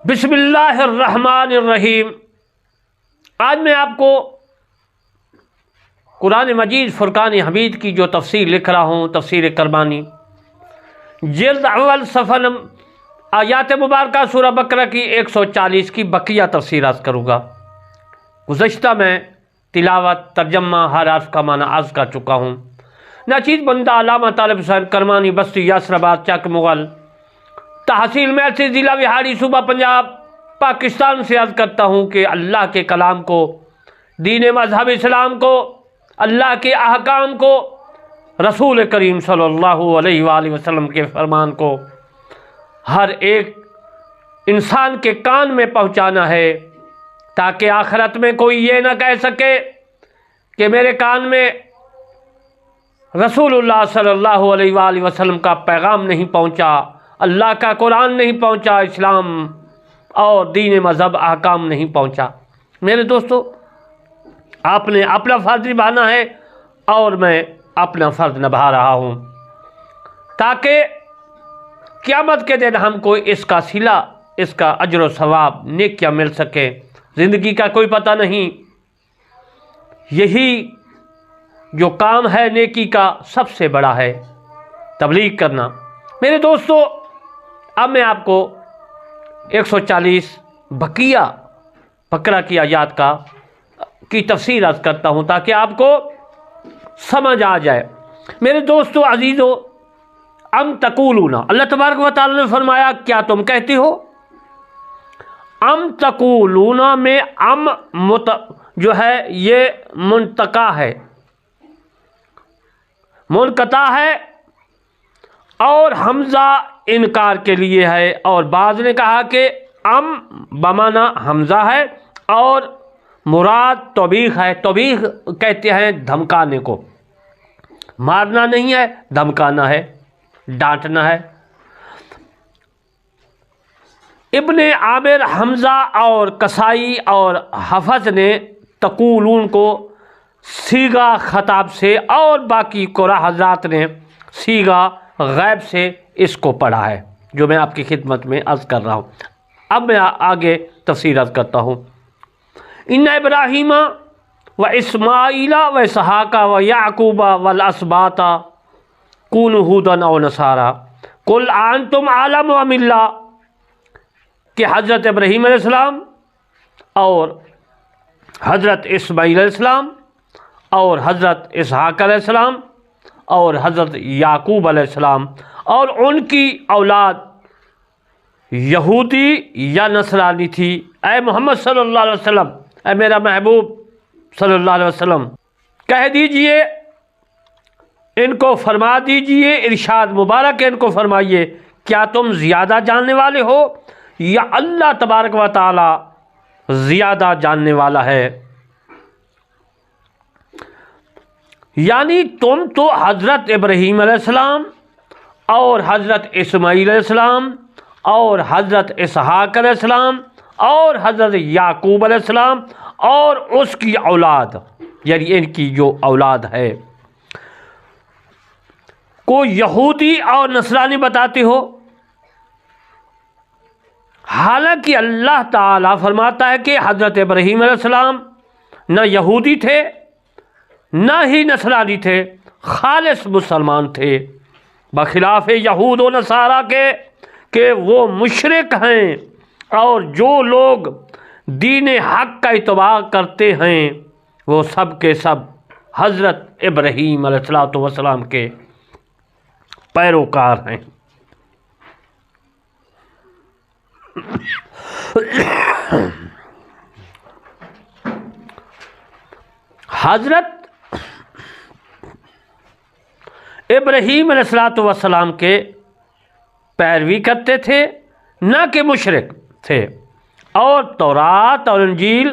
بسم اللہ الرحمن الرحیم۔ آج میں آپ کو قرآن مجید فرقان حمید کی جو تفسیر لکھ رہا ہوں، تفسیر کرمانی، جلد اول صفحہ آیات مبارکہ سورہ بقرہ کی 140 کی بقیہ تفسیر عرض کروں گا۔ گزشتہ میں تلاوت، ترجمہ، ہر حرف کا معنی عرض کر چکا ہوں۔ ناچیز بندہ علامہ طالب حسین کرمانی، بستی یاسر آباد، چک مغل، تحصیل میرسی، ضلع بہاری، صوبہ پنجاب، پاکستان سے عرض کرتا ہوں کہ اللہ کے کلام کو، دین مذہب اسلام کو، اللہ کے احکام کو، رسول کریم صلی اللہ علیہ وآلہ وسلم کے فرمان کو ہر ایک انسان کے کان میں پہنچانا ہے، تاکہ آخرت میں کوئی یہ نہ کہہ سکے کہ میرے کان میں رسول اللہ صلی اللہ علیہ وآلہ وسلم کا پیغام نہیں پہنچا، اللہ کا قرآن نہیں پہنچا، اسلام اور دین مذہب احکام نہیں پہنچا۔ میرے دوستو، آپ نے اپنا فرض نبھانا ہے اور میں اپنا فرض نبھا رہا ہوں، تاکہ قیامت کے دن ہم کو اس کا صلہ، اس کا اجر و ثواب، نیکیاں مل سکے۔ زندگی کا کوئی پتہ نہیں، یہی جو کام ہے نیکی کا سب سے بڑا ہے، تبلیغ کرنا۔ میرے دوستو، اب میں آپ کو 140 بقیہ بقرہ کی آیات کی تفسیر عرض کرتا ہوں، تاکہ آپ کو سمجھ آ جائے۔ میرے دوستو عزیزو، ام تقولون، اللہ تبارک و تعالی نے فرمایا کیا تم کہتے ہو؟ ام تقولون میں ام جو ہے یہ منتقع ہے، منقطع ہے، اور حمزہ انکار کے لیے ہے، اور بعض نے کہا کہ ام بمانا حمزہ ہے اور مراد توبیخ ہے۔ توبیخ کہتے ہیں دھمکانے کو، مارنا نہیں ہے، دھمکانا ہے، ڈانٹنا ہے۔ ابن عامر، حمزہ اور کسائی اور حفظ نے تقولون کو صیغہ خطاب سے، اور باقی قراء حضرات نے صیغہ غیب سے اس کو پڑھا ہے، جو میں آپ کی خدمت میں عرض کر رہا ہوں۔ اب میں آگے تفسیر عرض کرتا ہوں۔ ان ابراہیم و اسماعیل و اسحاق و یعقوب والاسباط کونوا ھودا او نصارا قل انتم اعلم ام اللہ، کہ حضرت ابراہیم علیہ السلام اور حضرت اسماعیل علیہ السلام اور حضرت اسحاق علیہ السلام اور حضرت یعقوب علیہ السلام اور ان کی اولاد یہودی یا نصرانی تھی۔ اے محمد صلی اللہ علیہ وسلم، اے میرا محبوب صلی اللہ علیہ وسلم، کہہ دیجئے، ان کو فرما دیجئے، ارشاد مبارک ان کو فرمائیے، کیا تم زیادہ جاننے والے ہو یا اللہ تبارک و تعالی زیادہ جاننے والا ہے؟ یعنی تم تو حضرت ابراہیم علیہ السلام اور حضرت اسماعیل علیہ السلام اور حضرت اسحاق علیہ السلام اور حضرت یعقوب علیہ السلام اور اس کی اولاد، یعنی ان کی جو اولاد ہے، کو یہودی اور نصرانی بتاتے ہو، حالانکہ اللہ تعالیٰ فرماتا ہے کہ حضرت ابراہیم علیہ السلام نہ یہودی تھے نہ ہی نصرانی تھے، خالص مسلمان تھے، بخلاف یہود و نصارہ کے کہ وہ مشرک ہیں، اور جو لوگ دین حق کا اتباع کرتے ہیں وہ سب کے سب حضرت ابراہیم علیہ السلام کے پیروکار ہیں۔ حضرت ابراہیم علیہ السلام کے پیروی کرتے تھے، نہ کہ مشرک تھے، اور تورات اور انجیل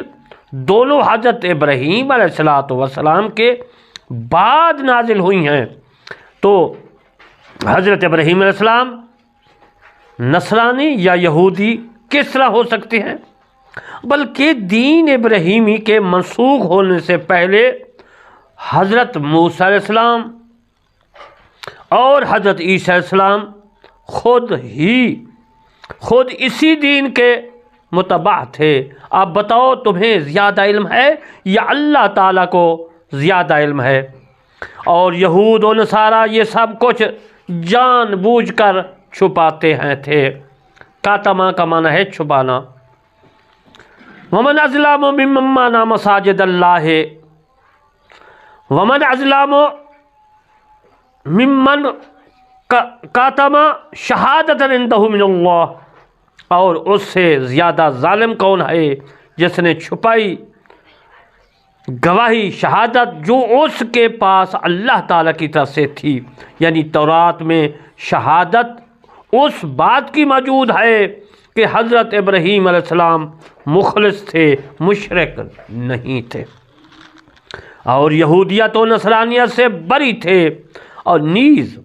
دونوں حضرت ابراہیم علیہ السلام کے بعد نازل ہوئی ہیں۔ تو حضرت ابراہیم علیہ السلام نصرانی یا یہودی کس طرح ہو سکتے ہیں؟ بلکہ دین ابراہیمی کے منسوخ ہونے سے پہلے حضرت موسیٰ علیہ السلام اور حضرت عیسیٰ علیہ السلام خود اسی دین کے متبع تھے۔ آپ بتاؤ تمہیں زیادہ علم ہے یا اللہ تعالیٰ کو زیادہ علم ہے؟ اور یہود و نصارہ یہ سب کچھ جان بوجھ کر چھپاتے ہیں تھے۔ کاتما کا معنی ہے چھپانا۔ ومن اظلم ممن منع مساجد اللہ، ومن اظلم ممن کاتم شہادۃ عندہ من اللہ، اور اس سے زیادہ ظالم کون ہے جس نے چھپائی گواہی شہادت جو اس کے پاس اللہ تعالیٰ کی طرف سے تھی۔ یعنی تورات میں شہادت اس بات کی موجود ہے کہ حضرت ابراہیم علیہ السلام مخلص تھے، مشرک نہیں تھے، اور یہودیت و نصرانیت سے بری تھے، اور نیز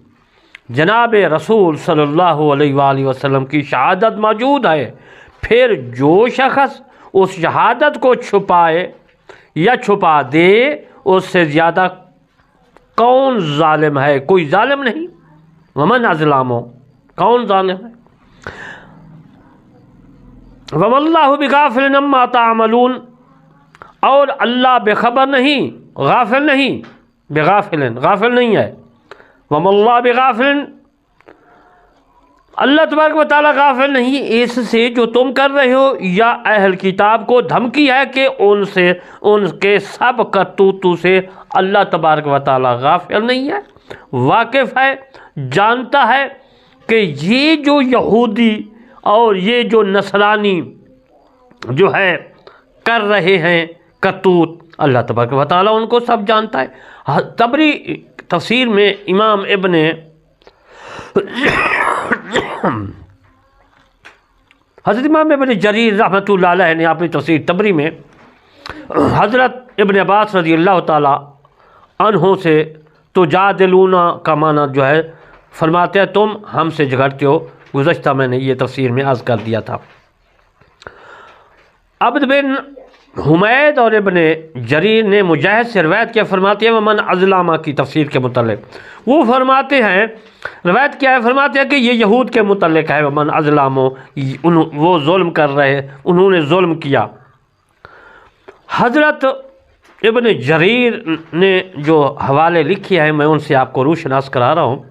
جناب رسول صلی اللہ علیہ وآلہ وسلم کی شہادت موجود ہے۔ پھر جو شخص اس شہادت کو چھپائے یا چھپا دے، اس سے زیادہ کون ظالم ہے؟ کوئی ظالم نہیں۔ ومن اظلم، کون ظالم ہے؟ وما اللہ بغافل عما تعملون، اور اللہ بے خبر نہیں، غافل نہیں، غافل نہیں ہے۔ وما اللہ بغافل، اللہ تبارک و تعالیٰ غافل نہیں اس سے جو تم کر رہے ہو، یا اہل کتاب کو دھمکی ہے کہ ان کے سب کرتوتوں سے اللہ تبارک و تعالیٰ غافل نہیں ہے، واقف ہے، جانتا ہے کہ یہ جو یہودی اور یہ جو نصرانی جو ہے کر رہے ہیں کرتوت، اللہ تبارک و تعالیٰ ان کو سب جانتا ہے۔ طبری تفسیر میں امام ابن حضرت امام ابن جریر رحمۃ اللہ علیہ نے اپنی تفسیر طبری میں حضرت ابن عباس رضی اللہ تعالیٰ عنہ سے تجادلون کا معنی جو ہے فرماتے ہیں تم ہم سے جھگڑتے ہو۔ گزشتہ میں نے یہ تفسیر میں عرض کر دیا تھا۔ عبد بن حمید اور ابن جریر نے مجاہد سے روایت کیا، فرماتے ہیں ومن اظلم کی تفسیر کے متعلق وہ فرماتے ہیں، روایت کیا ہے، فرماتے ہیں کہ یہ یہود کے متعلق ہے۔ ومن اظلم، وہ ظلم کر رہے، انہوں نے ظلم کیا۔ حضرت ابن جریر نے جو حوالے لکھے ہیں میں ان سے آپ کو روشناس کرا رہا ہوں،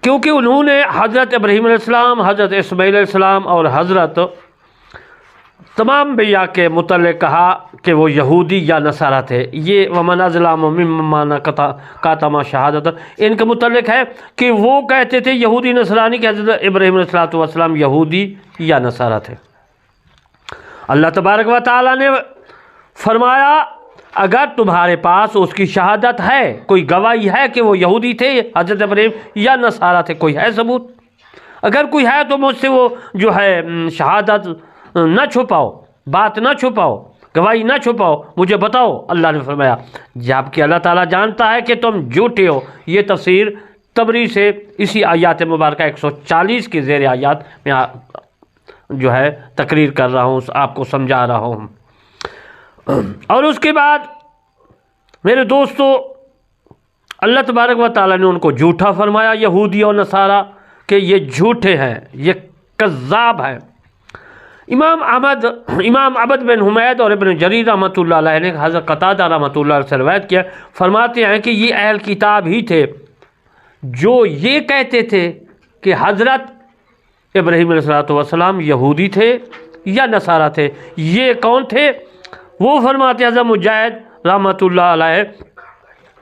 کیونکہ انہوں نے حضرت ابراہیم علیہ السلام، حضرت اسماعیل علیہ السلام اور حضرت تمام انبیاء کے متعلق کہا کہ وہ یہودی یا نصارہ تھے۔ یہ ومن اظلم ممن کتم شہادۃ ان کے متعلق ہے کہ وہ کہتے تھے یہودی نصرانی کہ حضرت ابراہیم علیہ السلام یہودی یا نصارہ تھے۔ اللہ تبارک و تعالیٰ نے فرمایا اگر تمہارے پاس اس کی شہادت ہے، کوئی گواہی ہے کہ وہ یہودی تھے، حضرت ابراہیم یا نصارہ تھے، کوئی ہے ثبوت؟ اگر کوئی ہے تو مجھ سے وہ جو ہے شہادت نہ چھپاؤ، بات نہ چھپاؤ، گواہی نہ چھپاؤ، مجھے بتاؤ۔ اللہ نے فرمایا جبکہ اللہ تعالیٰ جانتا ہے کہ تم جھوٹے ہو۔ یہ تفسیر طبری سے اسی آیات مبارکہ 140 کی زیر آیات میں جو ہے تقریر کر رہا ہوں، آپ کو سمجھا رہا ہوں۔ اور اس کے بعد میرے دوستو اللہ تبارک و تعالیٰ نے ان کو جھوٹا فرمایا، یہودی اور نصارہ، کہ یہ جھوٹے ہیں، یہ کذاب ہیں۔ امام عبد بن حمید اور ابن جریر رحمۃ اللہ علیہ نے حضرت قتادہ رحمۃ اللہ علیہ سے روایت کیا، فرماتے ہیں کہ یہ اہل کتاب ہی تھے جو یہ کہتے تھے کہ حضرت ابراہیم علیہ السلام یہودی تھے یا نصارہ تھے۔ یہ کون تھے؟ وہ فرماتے ہیں حضرت مجاہد رحمۃ اللہ علیہ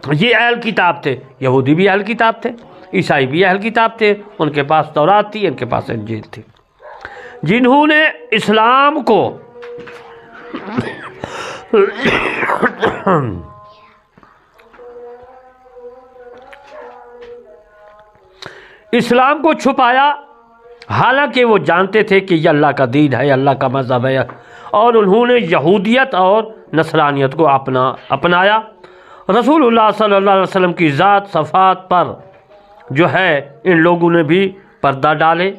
یہ اہل کتاب تھے، یہودی بھی اہل کتاب تھے، عیسائی بھی اہل کتاب تھے، ان کے پاس تورات تھی، ان کے پاس انجیل تھی، جنہوں نے اسلام کو چھپایا، حالانکہ وہ جانتے تھے کہ یہ اللہ کا دین ہے، اللہ کا مذہب ہے، اور انہوں نے یہودیت اور نصرانیت کو اپنایا۔ رسول اللہ صلی اللہ علیہ وسلم کی ذات صفات پر جو ہے ان لوگوں نے بھی پردے ڈالے،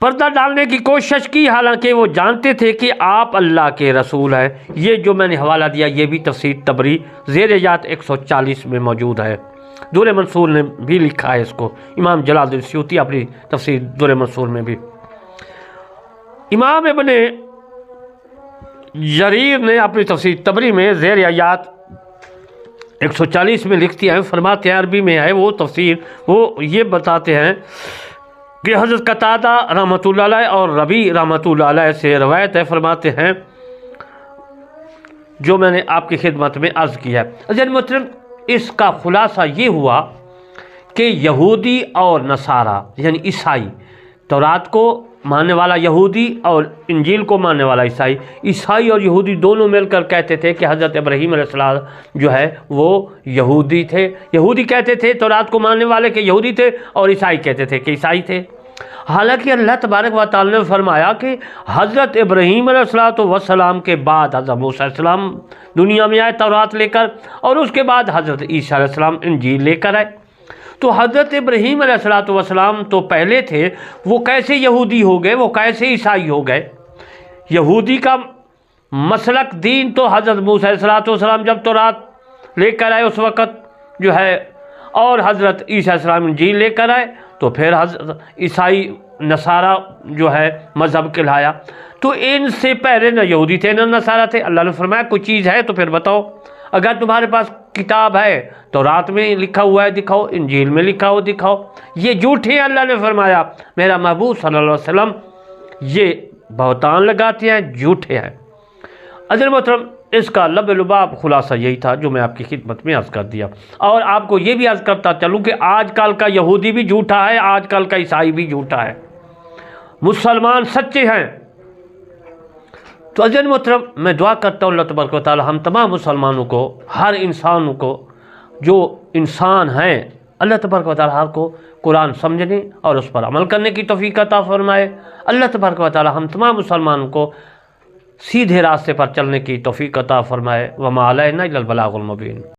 پردہ ڈالنے کی کوشش کی، حالانکہ وہ جانتے تھے کہ آپ اللہ کے رسول ہیں۔ یہ جو میں نے حوالہ دیا یہ بھی تفسیر طبری زیر آیات 140 میں موجود ہے۔ دور منصور نے بھی لکھا ہے اس کو، امام جلال الدین سیوطی اپنی تفسیر دور منصور میں بھی۔ امام ابن جریر نے اپنی تفسیر تبری میں زیر آیات 140 میں لکھتی ہیں، فرماتے ہیں، عربی میں ہے وہ تفسیر، وہ یہ بتاتے ہیں کہ حضرت قتادہ رحمۃ اللہ علیہ اور ربی رحمۃ اللہ علیہ سے روایت ہے، فرماتے ہیں جو میں نے آپ کی خدمت میں عرض کیا ہے۔ عزیز محترم، اس کا خلاصہ یہ ہوا کہ یہودی اور نصارہ یعنی عیسائی، تورات کو ماننے والا یہودی اور انجیل کو ماننے والا عیسائی، عیسائی اور یہودی دونوں مل کر کہتے تھے کہ حضرت ابراہیم علیہ السلام جو ہے وہ یہودی تھے۔ یہودی کہتے تھے تورات کو ماننے والے کہ یہودی تھے، اور عیسائی کہتے تھے کہ عیسائی تھے۔ حالانکہ اللہ تبارک و تعالی نے فرمایا کہ حضرت ابراہیم علیہ السلام کے بعد حضرت موسیٰ علیہ السلام دنیا میں آئے تورات لے کر، اور اس کے بعد حضرت عیسیٰ علیہ السلام انجیل لے کر آئے۔ تو حضرت ابراہیم علیہ السلام تو پہلے تھے، وہ کیسے یہودی ہو گئے، وہ کیسے عیسائی ہو گئے؟ یہودی کا مسلک دین تو حضرت موسیٰ علیہ السلام جب تورات لے کر آئے اس وقت جو ہے، اور حضرت عیسیٰ علیہ السلام انجیل لے کر آئے تو پھر حضرت عیسائی نصارہ جو ہے مذہب کہلایا۔ تو ان سے پہلے نہ یہودی تھے نہ نصارہ تھے۔ اللہ نے فرمایا کوئی چیز ہے تو پھر بتاؤ، اگر تمہارے پاس کتاب ہے تورات میں لکھا ہوا ہے دکھاؤ، انجیل میں لکھا ہوا دکھاؤ۔ یہ جھوٹے ہیں، اللہ نے فرمایا میرا محبوب صلی اللہ علیہ وسلم یہ بہتان لگاتے ہیں، جھوٹے ہیں۔ عزیز محترم، اس کا لب لباب خلاصہ یہی تھا جو میں آپ کی خدمت میں عرض کر دیا، اور آپ کو یہ بھی عرض کرتا چلوں کہ آج کل کا یہودی بھی جھوٹا ہے، آج کل کا عیسائی بھی جھوٹا ہے، مسلمان سچے ہیں۔ تو عزیز محترم، میں دعا کرتا ہوں اللہ تبارک و تعالی ہم تمام مسلمانوں کو، ہر انسان کو، جو انسان ہیں، اللہ تبارک و تعالی ہر کو قرآن سمجھنے اور اس پر عمل کرنے کی توفیق عطا فرمائے۔ اللہ تبارک و تعالی ہم تمام مسلمانوں کو سیدھے راستے پر چلنے کی توفیق عطا فرمائے۔ وما علینا الا البلاغ المبین۔